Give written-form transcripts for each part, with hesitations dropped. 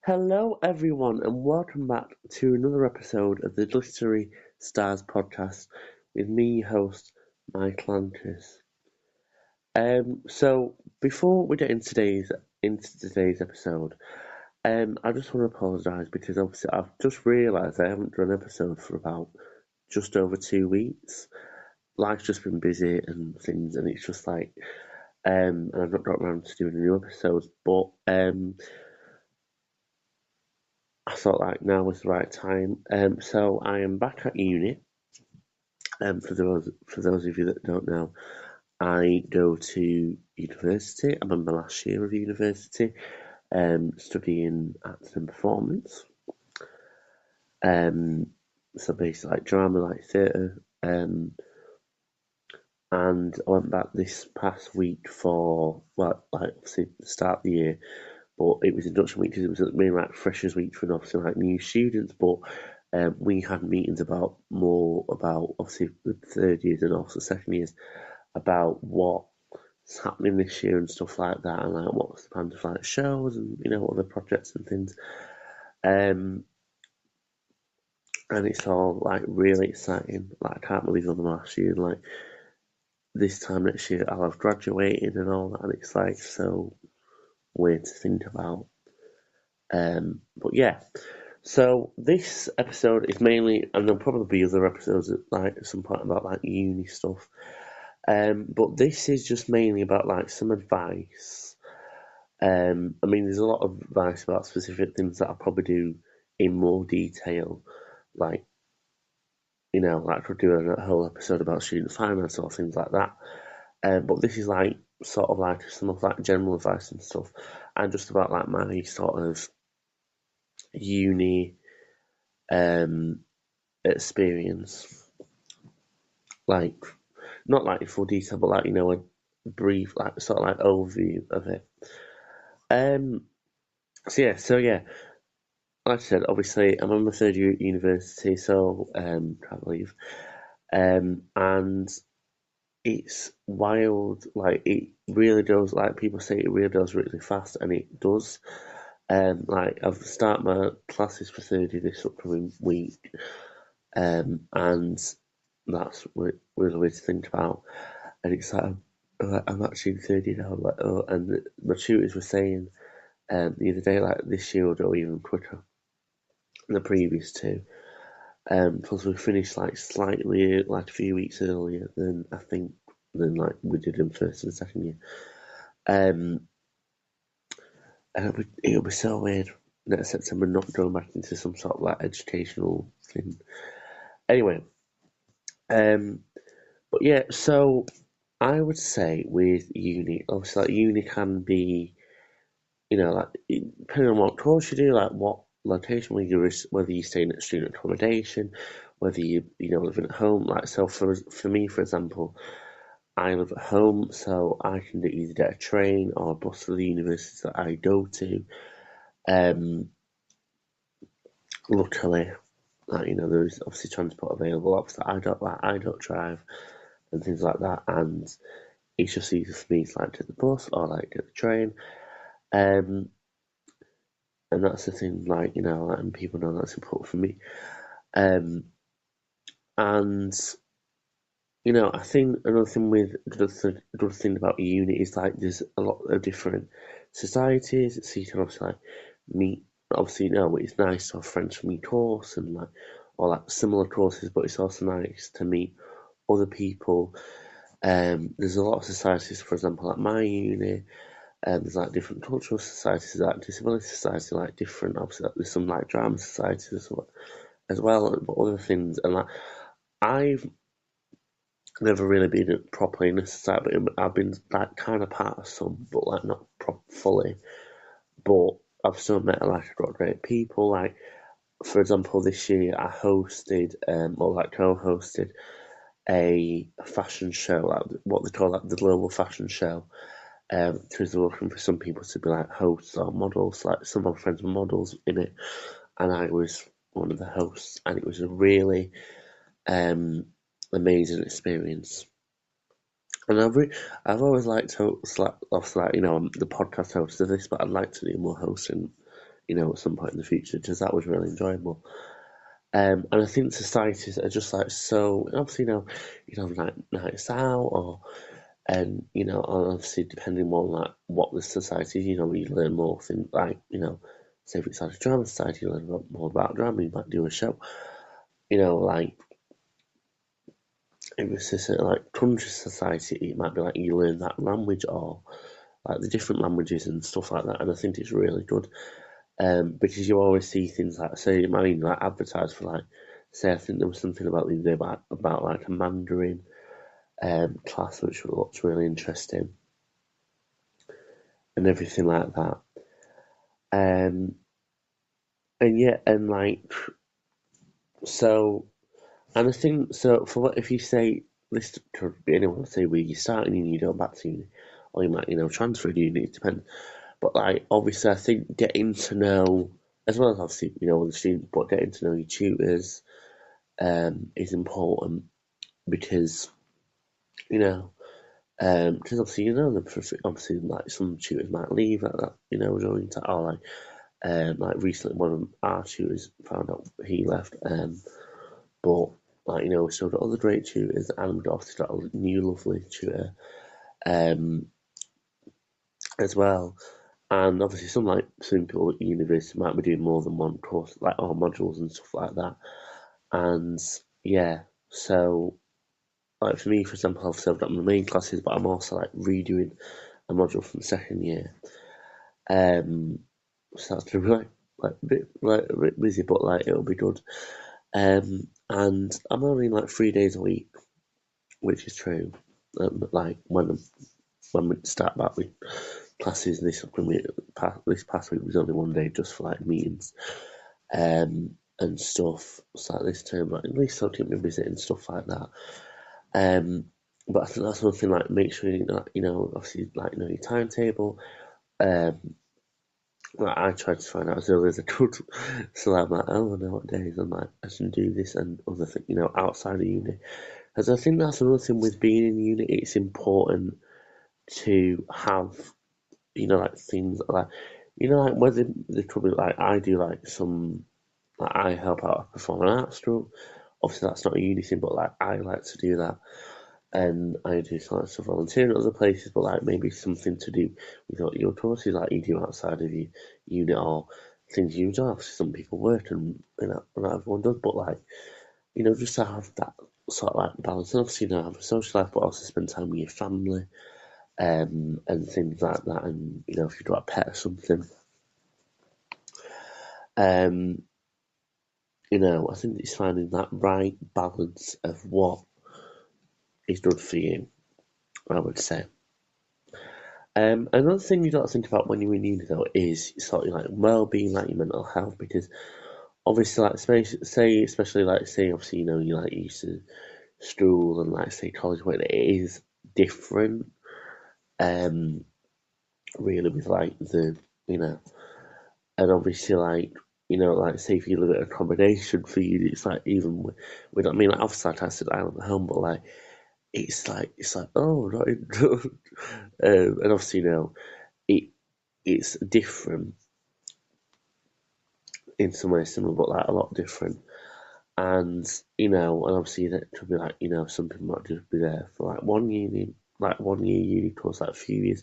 Hello, everyone, and welcome back to another episode of the Glittery Stars podcast with me, host Mike Lantis. So before we get into today's episode, I just want to apologise because obviously I've just realised I haven't done an episode for about just over 2 weeks. Life's just been busy and things, and it's just like, and I've not got around to doing a new episode, but I thought like now was the right time. So I am back at uni. For those of you that don't know, I go to university. I'm in my last year of university, studying acting and performance. Um, so basically like drama, like theatre. And I went back this past week for like obviously the start of the year, but it was induction week because it was mainly like freshers week for obviously like new students. But we had meetings about more about obviously the third years and also second years about what's happening this year and stuff like that, and like what's the plan for like shows and other projects and things. Um, and it's all like really exciting. Like I can't believe I'm last year. Like this time next year, I'll have graduated and all that, and it's like so weird to think about. But yeah, so this episode is mainly, and there'll probably be other episodes at like at some point about like uni stuff. But this is just mainly about like some advice. I mean, there's a lot of advice about specific things that I'll probably do in more detail, like like we'll do a whole episode about student finance or things like that. But this is like sort of like some of like general advice and stuff, and just about like my sort of uni experience, like not like in full detail, but like a brief like sort of like overview of it. Um, so yeah, like I said, obviously I'm on my third year at university, so can't believe, and it's wild. Like it really does. Like people say, it really does really fast, and it does. Like I've started my classes for 30 this upcoming week, and that's really weird to think about. And it's like I'm actually in 30 now. Like oh, and my tutors were saying the other day like this year will go even quicker than the previous two. Plus we finished like slightly like a few weeks earlier than I think than like we did in first and second year. Um, and it'll be so weird next September not going back into some sort of like educational thing. Anyway, um, but yeah, so I would say with uni, obviously, like uni can be, like depending on what course you do, like what location, whether you're staying at student accommodation, whether you living at home. Like so, for me, for example, I live at home, so I can either get a train or a bus to the university that I go to. Um, Luckily, like there's obviously transport available. Obviously, I don't drive and things like that, and it's just easier for me to like take the bus or like get the train. Um, and that's the thing, like and people know that's important for me. Um, and I think another thing with good thing about uni is like there's a lot of different societies, so you can obviously like meet. Obviously, it's nice to have friends from your course and like or like similar courses, but it's also nice to meet other people. There's a lot of societies, for example, like my uni. There's like different cultural societies, like disability society, like different. Obviously, like, there's some like drama societies as well, but other things. And like I've never really been properly in a society, but I've been like kind of part of some, but like not fully. But I've still met like a lot of great people. Like for example, this year I hosted or like co-hosted a fashion show, like what they call like the global fashion show. Because they're looking for some people to be like hosts or models. Like some of my friends were models in it, and I was one of the hosts, and it was a really amazing experience. And I've always liked hosts, like obviously like I'm the podcast host of this, but I'd like to do more hosting at some point in the future, because that was really enjoyable. And I think societies are just like so. Obviously, you know, like nights out, or and obviously depending on like what the society is, you learn more things like say if it's like a drama society, you learn a lot more about drama. You might do a show, like if it's a sort of like country society, it might be like you learn that language or like the different languages and stuff like that. And I think it's really good. Because you always see things like, say, I mean, like advertised for like, say, I think there was something about the other day about like a Mandarin class, which looks really interesting and everything like that. Um, and yeah, and like so, and I think so. For what if you say this could be anyone, say where you starting uni, you go back to uni, or you might transfer to uni, it depends. But like obviously, I think getting to know, as well as obviously the students, but getting to know your tutors is important because because obviously obviously like some tutors might leave like that during time, or like recently one of our tutors found out he left, but like we still got other great tutors, and we've obviously got a new lovely tutor um as well. And obviously some people at university might be doing more than one course, like or modules and stuff like that. And yeah, so like for me, for example, I've got my main classes, but I'm also like redoing a module from second year. So that's been a bit busy, but like it'll be good. And I'm only like 3 days a week, which is true. Like when we start back with classes this past week was only one day just for like meetings, and stuff. So like this term, like at least I'll keep me busy and stuff like that. But I think that's one thing. Like, make sure obviously, like your timetable. Like I tried to find out as early as I could, so I'm like, oh, I know what days I'm like I should do this and other thing, outside of uni. Because I think that's another thing with being in uni. It's important to have, like things like, like whether there could be like I do like some, like I help out at performing arts group. Obviously, that's not a uni thing, but like I like to do that. And I do some stuff volunteering at other places, but like maybe something to do with what your courses like you do outside of your unit or things you enjoy. Obviously, some people work and not everyone does, but like just to have that sort of like balance. And obviously, have a social life, but also spend time with your family, and things like that. And if you've got a pet or something, um, I think it's finding that right balance of what is good for you, I would say. Another thing you got to think about when you're in uni though is sort of like well-being, like your mental health, because obviously, like especially like say obviously you like used to school and like say college where it is different, um, really with like the and obviously like like say if you live at accommodation for you, it's like even with I mean like obviously like I said I live at home, but like it's like oh not in, and obviously it it's different in some ways similar, but like a lot different. And and obviously that could be like some people might just be there for like 1 year uni course, like a few years.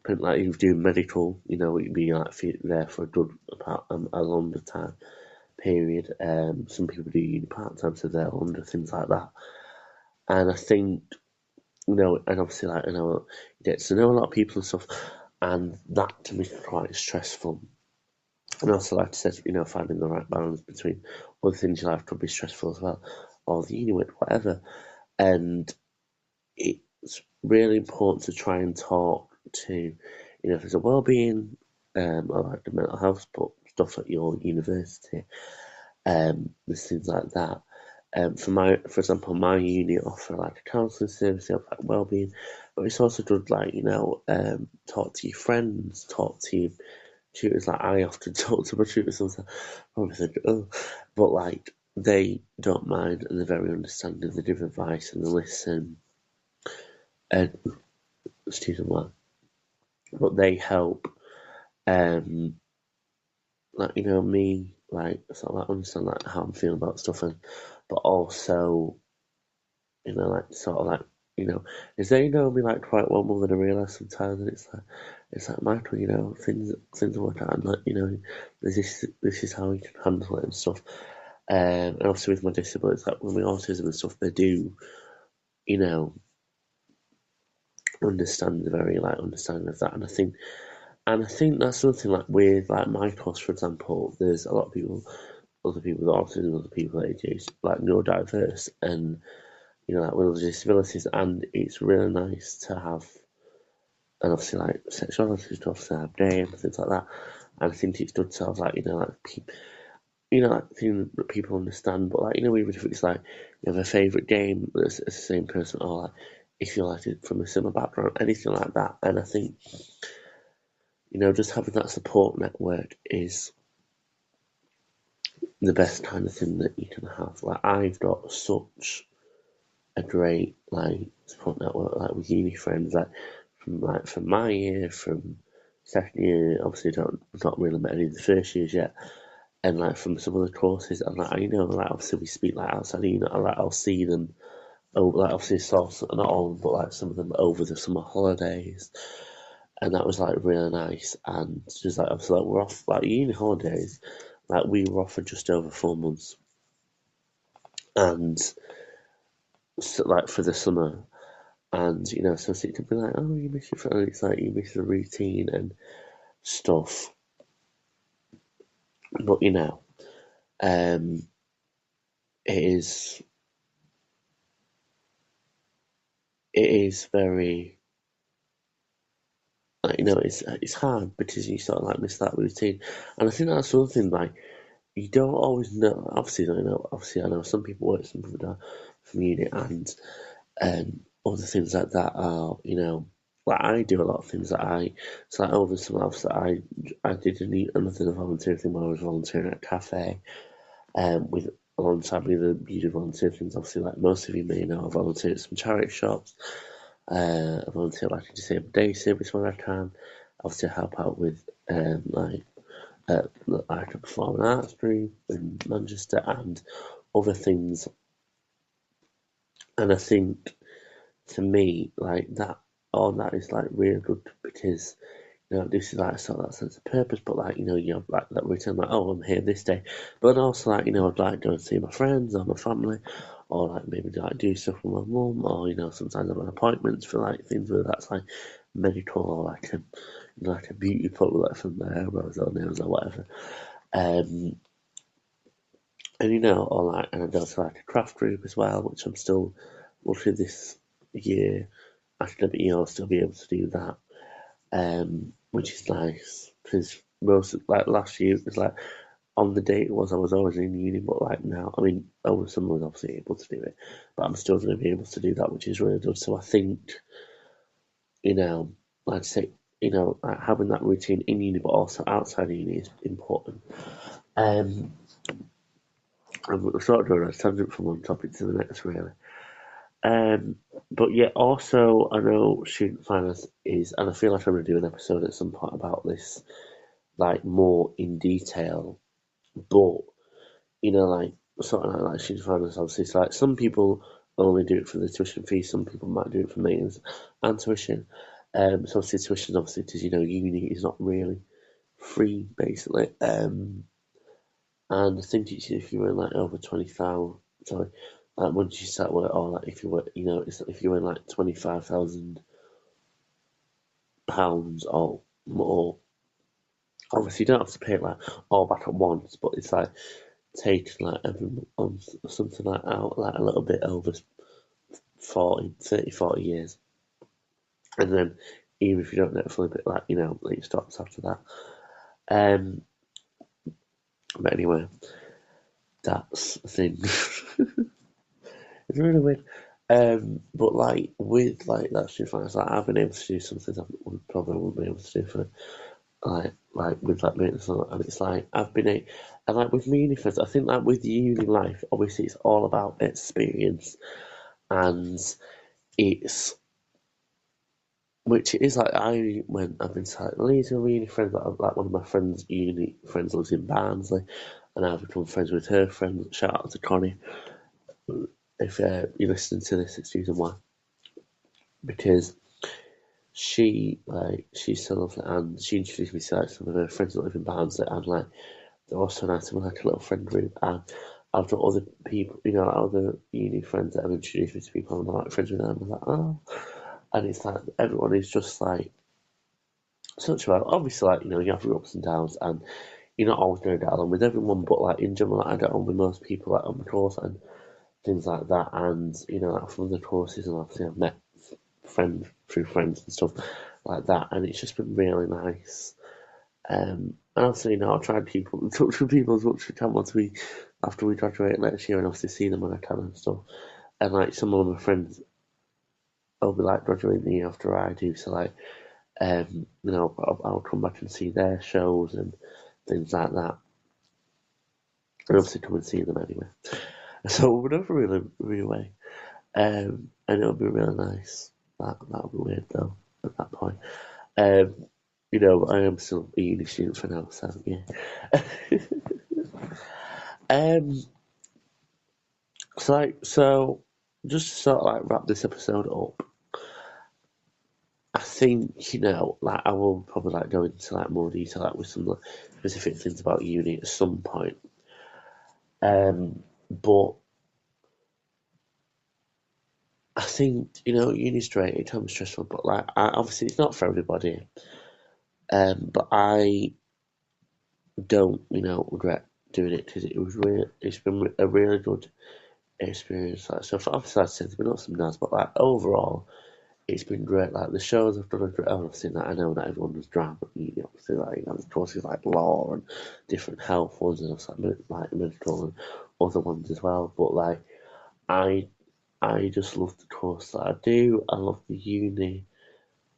But like if you do medical, you'd be like there for a good about a longer time period. Some people do uni part time, so they're under things like that. And I think and obviously like you get to know a lot of people and stuff, and that to me is quite stressful. And also, like I said, finding the right balance between other things in life could be stressful as well, or the uni with whatever. And it's really important to try and talk to, if there's a well-being, or like the mental health stuff at your university, there's things like that. For example, my uni offer like a counselling service, they offer like well-being, but it's also good, like talk to your friends, talk to your tutors. Like I often talk to my tutors sometimes. Probably think, oh, but like they don't mind and they're very understanding. They give advice and they listen. And excuse me, but they help. Um, like me like sort of like understand like how I'm feeling about stuff, and but also like sort of like is they know me like quite well more than I realise sometimes, and it's like Michael, things work out, and like this is how you can handle it and stuff. And obviously with my disabilities, like with my autism and stuff, they do you know understand the very like understanding of that, and I think that's something like with like my course, for example. There's a lot of people, other people with autism, other people with ADHD, like neurodiverse, and like with other disabilities, and it's really nice to have, and obviously like sexuality stuff, to have day and things like that. And I think it's good to have like like things that people understand, but like even if it's like you have a favourite game that's the same person, or like if you like it from a similar background, anything like that. And I think just having that support network is the best kind of thing that you can have. Like I've got such a great like support network, like with uni friends, from my year, from second year. Obviously, don't not really met any of the first years yet, and like from some other courses, and like like obviously we speak like outside of uni, like I'll see them. Oh, like obviously not all, but like some of them over the summer holidays, and that was like really nice. And just like obviously like we're off like uni holidays, like we were off for just over 4 months, and so, like for the summer, and so it could be like, oh, you miss your friend, it's like you miss the routine and stuff, but um, it is very like it's hard because you sort of like miss that routine, and I think that's something like you don't always know. Obviously, you don't know. Obviously, I know some people work, some people don't from uni, and other things like that are like I do a lot of things that it's like over some else that I did another volunteer thing where I was volunteering at a cafe, with alongside me the usual volunteer things. Obviously, like most of you may know, I volunteer at some charity shops. I volunteer like a disabled day service when I can. Obviously, I help out with like a performing arts group in Manchester and other things. And I think to me, like that, all that is like really good because this is like sort of that sense of purpose, but like you have like that return, like oh, I'm here this day, but also like I'd like to go and see my friends or my family, or like maybe like do stuff with my mum, or sometimes I've got appointments for like things where that's like medical or like a beauty parlour, like from my eyebrows or nails or whatever, and or like and I go to like a craft group as well, which I'm still lucky this year, academic year, I'll still be able to do that. Which is nice because most like last year it was like on the date it was I was always in uni, but like now, I mean, over summer I was obviously able to do it, but I'm still going to be able to do that, which is really good. So I think like I say, like having that routine in uni, but also outside uni is important. Um, I'm sort of doing a tangent from one topic to the next, really. But yeah, also I know student finance is, and I feel like I'm going to do an episode at some point about this, like more in detail. But like sort of like student finance, obviously, it's like some people only do it for the tuition fee, some people might do it for maintenance and tuition. So obviously tuition, obviously, because uni is not really free, basically. And I think it's if you were like over 20,000, sorry, like once you start work, or like if you were, it's if you were like £25,000 or more. Obviously, you don't have to pay it like all back at once, but it's like taking like every month or something like out like a little bit over 40 years, and then even if you don't net fully, bit like it stops after that. Um, but anyway, that's the thing. It's really weird. But like with like that student finance, like I've been able to do something I probably wouldn't be able to do for like with like maintenance, and it's like I've been and like with me uni friends, I think like with uni life, obviously it's all about experience, and it's which it is like I've been to like Leeds with uni friends, like one of my friends' uni friends lives in Barnsley, and I've become friends with her friends. Shout out to Connie. If you listen to this, it's reason why. Because she's so lovely, and she introduced me to like some of her friends that live in Barnsley, and like they're also nice to like a little friend group, and I've got other people, like other uni friends that have introduced me to people, and I'm like friends with them, and I'm like, oh, and it's like everyone is just like such well. Obviously, like you have your ups and downs, and you're not always going to get along with everyone, but like in general, like, I get on with most people like on the course and things like that, and like from the courses, and obviously I've met friends through friends and stuff like that, and it's just been really nice. And obviously, I'll try and keep in touch with people as much as I can after we graduate next year, and obviously see them when I can and stuff. And like some of my friends will be like graduating the year after I do, so like I'll come back and see their shows and things like that, and obviously come and see them anyway. So we'll never really away, and it'll be really nice. That'll be weird though at that point. Um, I am still a uni student for now, so yeah. um, so just to sort of like wrap this episode up, I think like I will probably like go into like more detail like with some like, specific things about uni at some point. But I think uni's great. It can be stressful, but like obviously it's not for everybody. But I don't regret doing it because it's been a really good experience. Like, so for obviously, like I said, there's been ups and downs, but like overall, it's been great. Like the shows I've done, obviously, that I know that everyone does drama, but obviously, like the courses like law and different health ones, and also like medical and other ones as well. But like, I I just love the course that I do. I love the uni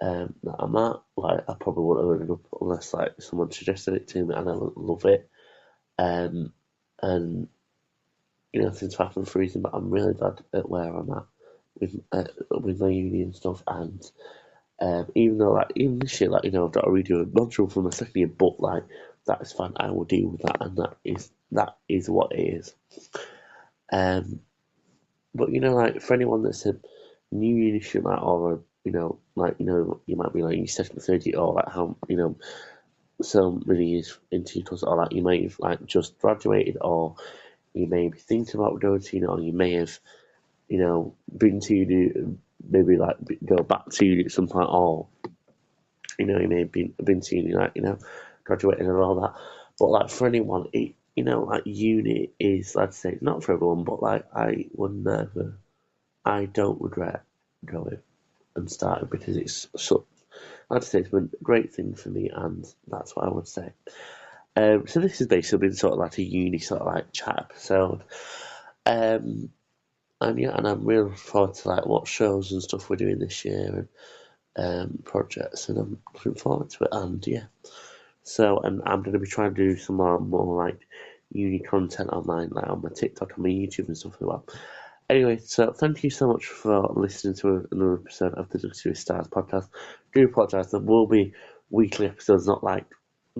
that I'm at. Like I probably wouldn't have ended up unless like someone suggested it to me, and I love it. Um, and things happen for a reason, but I'm really glad at where I'm at with my uni and stuff. And even though like even this year, like I've got to redo a module for my second year, but like that is fine. I will deal with that, and that is what it is. But like for anyone that's a new uni student, like, or you might be like you second, third year, or like how so many years into your course, or like you might have like just graduated, or you may be thinking about going to uni, or you may have been to uni, maybe like go back to uni at some point, or you may have been to uni, like graduating and all that. But like for anyone, like uni is, like I say, not for everyone, but like I don't regret going and starting because it's such, like I say, it's been a great thing for me, and that's what I would say. So this has basically been sort of like a uni sort of like chat episode. Um, and yeah, and I'm really looking forward to like what shows and stuff we're doing this year and projects, and I'm looking forward to it. And yeah, so and I'm going to be trying to do some more like uni content online, like on my TikTok and my YouTube and stuff as well. Anyway, so thank you so much for listening to another episode of the Glittery Stars podcast. I do apologise, there will be weekly episodes, not like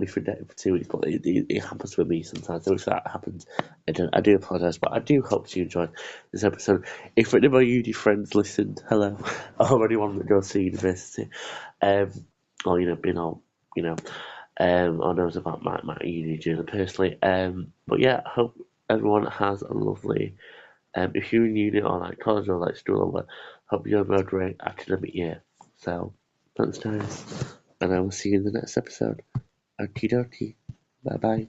every day for 2 weeks, but it happens with me sometimes. So if that happens, I do apologise, but I do hope you enjoyed this episode. If any of my uni friends listened, hello, or anyone that goes to university, or been on, or knows about my uni journey personally. But yeah, I hope everyone has a lovely. If you're in uni or like college or like school or what, hope you have a great academic year. So, thanks guys, and I will see you in the next episode. Okie dokie. Bye bye.